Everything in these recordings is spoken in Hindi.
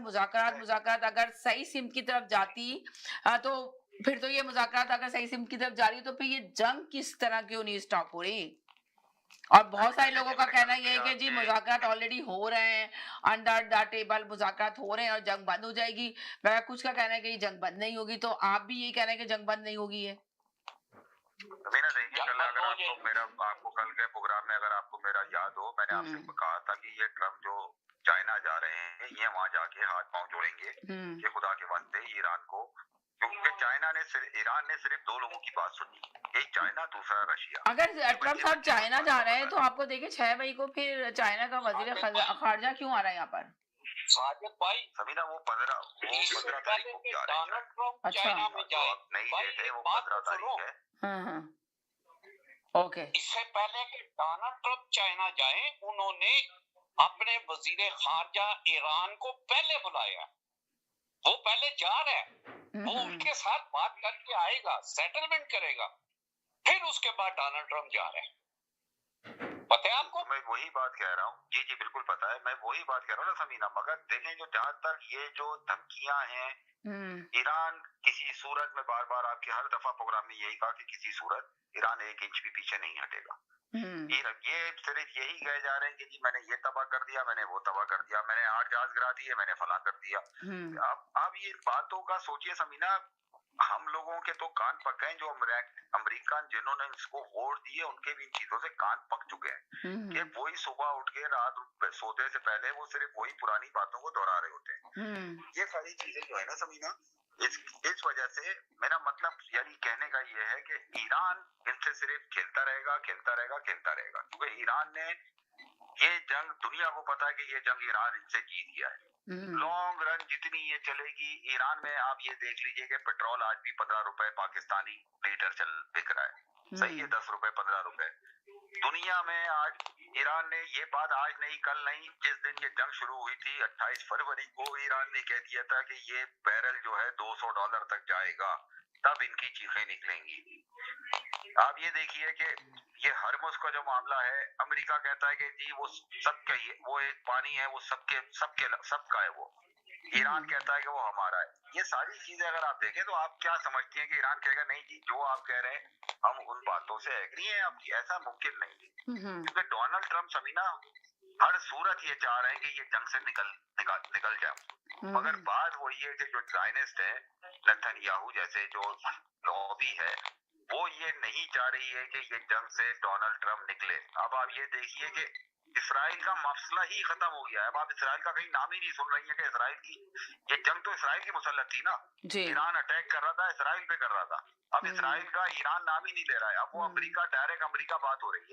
मुज़ाकरात मुज़ाकरात अगर सही सिमत की तरफ जाती तो फिर तो ये मुज़ाकरात अगर सही सिमत की तरफ जा रही तो फिर ये जंग किस तरह क्यों नहीं स्टॉप हो रही? और बहुत सारे लोगों देखिए का मेरे कहना ख्याल ये से है कि जी आपके मुज़ाकरात ऑलरेडी हो रहे हैं, अंडर द टेबल मुज़ाकरात हो रहे हैं और जंग बंद हो जाएगी। मगर कुछ का कहना है कि ये जंग बंद नहीं होगी, तो आप भी यही कह रहे हैं कि जंग बंद नहीं होगी ये? अभी ना देखिए कल अगर आपको कल के प्रोग्राम में अगर आपको मेरा याद हो, मैंने आपसे हुँ, कहा था कि ये ट्रम्प जो चाइना जा रहे हैं, ये वहाँ जाके हाथ पाँव जोड़ेंगे हुँ। कि खुदा के वास्ते ईरान को, क्योंकि ईरान ने सिर्फ 2 लोगों की बात सुनी, एक चाइना, दूसरा रशिया। अगर ये ट्रम्प बच्चे साहब बच्चे कुछ चाइना बात जा समझ रहे में हैं, आ तो रही आपको देखिए 6 मई को फिर चाइना का वज़ीर ख़ारजा क्यों आ रहा है यहाँ पर? साजिद भाई सभी ना वो 15 तारीख को जा रहे हैं डोनाल्ड ट्रम्प अच्छा। चाइना में जो जाए आप नहीं भाई देखे वो 15 तारीख है। हाँ, हाँ। ओके। इससे पहले कि डोनाल्ड ट्रम्प चाइना जाए उन्होंने अपने वजीर खारजा ईरान को पहले बुलाया, वो पहले जा रहा है, हुँ, वो हुँ। उनके साथ बात करके आएगा, सेटलमेंट करेगा, फिर उसके बाद डोनाल्ड ट्रम्प जा रहा है। पता है आपको? मैं वही बात कह रहा हूँ, जी जी बिल्कुल पता है, मैं वही बात कह रहा हूँ ना समीना, मगर देखें जो जहां तक ये जो धमकियां हैं, हुँ, ईरान किसी सूरत में, बार बार आपके हर दफा प्रोग्राम में यही कहा कि किसी सूरत ईरान 1 इंच भी पीछे नहीं हटेगा। हुँ, ये सिर्फ यही कहे जा रहे हैं कि जी मैंने ये तबाह कर दिया, मैंने वो तबाह कर दिया, मैंने 8 जहाज गिरा दिए, मैंने फला कर दिया। हुँ, अब ये बातों का सोचिए समीना, हम लोगों के तो कान पक गए, जो अमेरिकन जिन्होंने इसको वोट दिए उनके भी इन चीजों से कान पक चुके हैं कि हुँ, वही सुबह उठ के रात सोते से पहले वो सिर्फ वही पुरानी बातों को दोहरा रहे होते हैं। हुँ, ये सारी चीजें जो है ना समीना, इस वजह से मेरा मतलब यानी कहने का ये है कि ईरान इनसे सिर्फ खेलता रहेगा, खेलता रहेगा, खेलता रहेगा, क्योंकि ईरान ने ये जंग, दुनिया को पता है कि ये जंग ईरान इनसे जीत गया है। हुँ, लॉन्ग रन जितनी ये चलेगी ईरान में, आप ये देख लीजिए कि पेट्रोल आज भी 15 रुपए पाकिस्तानी लीटर चल बिक रहा है, सही है, 10 रुपए 15 रुपए। दुनिया में आज ईरान ने ये बात आज नहीं कल नहीं, जिस दिन ये जंग शुरू हुई थी 28 फरवरी को ईरान ने कह दिया था कि ये बैरल जो है $200 तक जाएगा, तब इनकी चीखें निकलेंगी। आप ये देखिए कि ये हरमुज का जो मामला है, अमेरिका कहता है कि जी वो सबका ही, वो एक पानी है, वो सबके सबके सबका है वो। ईरान कहता है कि वो हमारा है। ये सारी चीजें अगर आप देखें तो आप क्या समझती हैं कि ईरान कहेगा नहीं जी जो आप कह रहे हैं हम उन बातों से एग्री हैं, अब ऐसा मुमकिन नहीं है, हुँ, क्योंकि डोनाल्ड ट्रम्प समीना हर सूरत ये चाह रहे हैं कि ये जंग से निकल जाए, मगर हुँ, बात वही है कि जो जायनिस्ट है, नेतन्याहू जैसे जो लॉबी है, वो ये नहीं चाह रही है कि ये जंग से डोनाल्ड ट्रम्प निकले। अब आप ये देखिए कि इसराइल का मसला ही खत्म हो गया है, अब आप इसराइल का कहीं नाम ही नहीं सुन रही है कि इसराइल की ये जंग तो इसराइल की मुसल्लत थी ना, जी। ईरान अटैक कर रहा था, इसराइल पे कर रहा था, अब हुँ, इसराइल का ईरान नाम ही नहीं ले रहा है, अब वो हुँ। अमेरिका, डायरेक्ट अमेरिका बात हो रही है,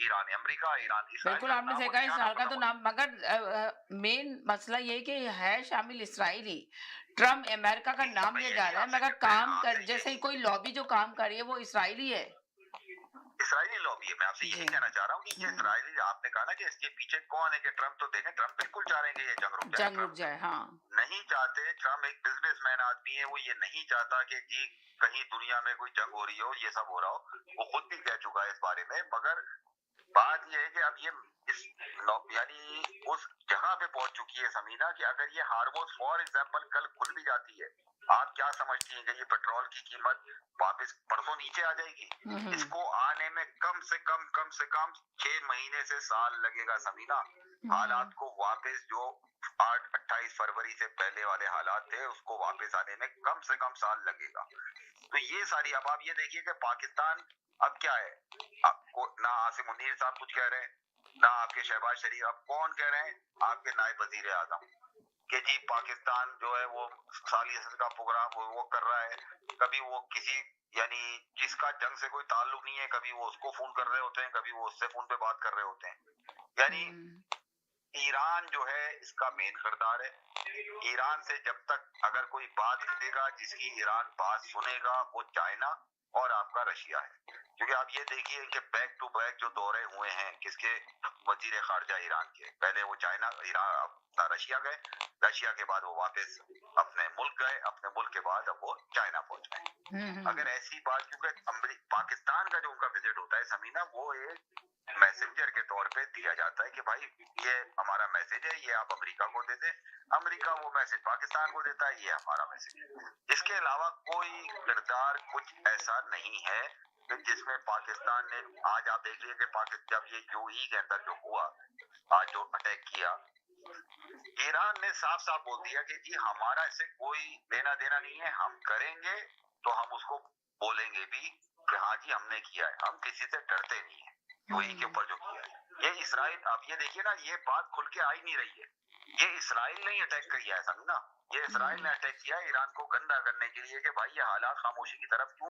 ईरान है, अमेरिका ईरान, इसराइल बिल्कुल, का आपने सही नामो कहा निशान इसराइल अब का तो खत्म हो नाम मगर मेन मसला ये है कि है शामिल इसराइल ही। ट्रम्प अमेरिका का गया। नाम मैं लिया जा यही रहा है आपसे मगर काम कर आपसे जैसे यही कोई लॉबी जो काम कर रही है वो इसराइली है। इसराइली लॉबी है, मैं आपसे जी। यही कहना चाह रहा हूँ कि ये हुँ, इसराइली, आपने कहा ना कि इसके पीछे कौन है, कि ट्रम्प तो देखें, ट्रम्प बिल्कुल चाह रहे हैं कि ये जंग रुक जाए, जंग रुक ट्रम्प जाए, हाँ। नहीं चाहते, ट्रम्प एक बिजनेसमैन आदमी है, वो ये नहीं चाहता कि जी कहीं दुनिया में कोई जंग हो रही हो, ये सब हो रहा हो, वो खुद भी कह चुका है इस बारे में, मगर बात ये है कि अब ये इस यानी उस जगह पे पहुंच चुकी है समीना कि अगर ये हार्मोज फॉर एग्जांपल कल खुल भी जाती है, आप क्या समझती हैं कि ये पेट्रोल की कीमत वापस परसों नीचे आ जाएगी? हुँ, हुँ, इसको आने में कम से कम 6 महीने से साल लगेगा समीना, हुँ, हालात को वापस जो 28 फरवरी से पहले वाले हालात थे उसको वापस आने में कम से कम साल लगेगा। तो ये सारी, अब आप ये देखिए कि पाकिस्तान अब क्या है, आपको ना आसिम मुनीर साहब कुछ कह रहे हैं, ना आपके शहबाज शरीफ, अब कौन कह रहे हैं, आपके नायब वजीर आजम, कि जी पाकिस्तान जो है वो सालियत का प्रोग्राम वो कर रहा है, कभी वो किसी यानी जिसका जंग से कोई ताल्लुक नहीं है, कभी वो उसको फोन कर रहे होते हैं, कभी वो उससे फोन पे बात कर रहे होते हैं, यानी हुँ, ईरान जो है इसका मेन किरदार है। ईरान से जब तक अगर कोई बात करेगा, जिसकी ईरान बात सुनेगा, वो चाइना और आपका रशिया है, क्योंकि आप ये देखिए कि बैक टू बैक जो दौरे हुए हैं किसके, वजीर खारजा ईरान के, पहले वो चाइना ईरान रशिया गए, रशिया के बाद वो वापस अपने मुल्क गए, अपने मुल्क के बाद अब वो चाइना पहुंच गए। हुँ, हुँ, अगर ऐसी बात, क्योंकि पाकिस्तान का जो उनका विजिट होता है समीना, वो एक मैसेंजर के तौर पे दिया जाता है कि भाई ये हमारा मैसेज है, ये आप अमेरिका को दे दें, अमेरिका वो मैसेज पाकिस्तान को देता है, ये हमारा मैसेज है। इसके अलावा कोई किरदार कुछ ऐसा नहीं है कि जिसमें पाकिस्तान ने, आज आप देख लीजिए कि पाकिस्तान जब ये यूएई के अंदर जो हुआ, आज जो अटैक किया, ईरान ने साफ साफ बोल दिया कि जी हमारा इससे कोई लेना देना नहीं है, हम करेंगे तो हम उसको बोलेंगे भी कि हाँ जी हमने किया है, हम किसी से डरते नहीं है। यूएई के ऊपर जो किया है ये इसराइल, अब ये देखिए ना, ये बात खुल के आ ही नहीं रही है। ये इसराइल ने अटैक किया है, समझना, ये इसराइल ने अटैक किया है ईरान को गंदा करने के लिए कि भाई ये हालात खामोशी की तरफ क्यों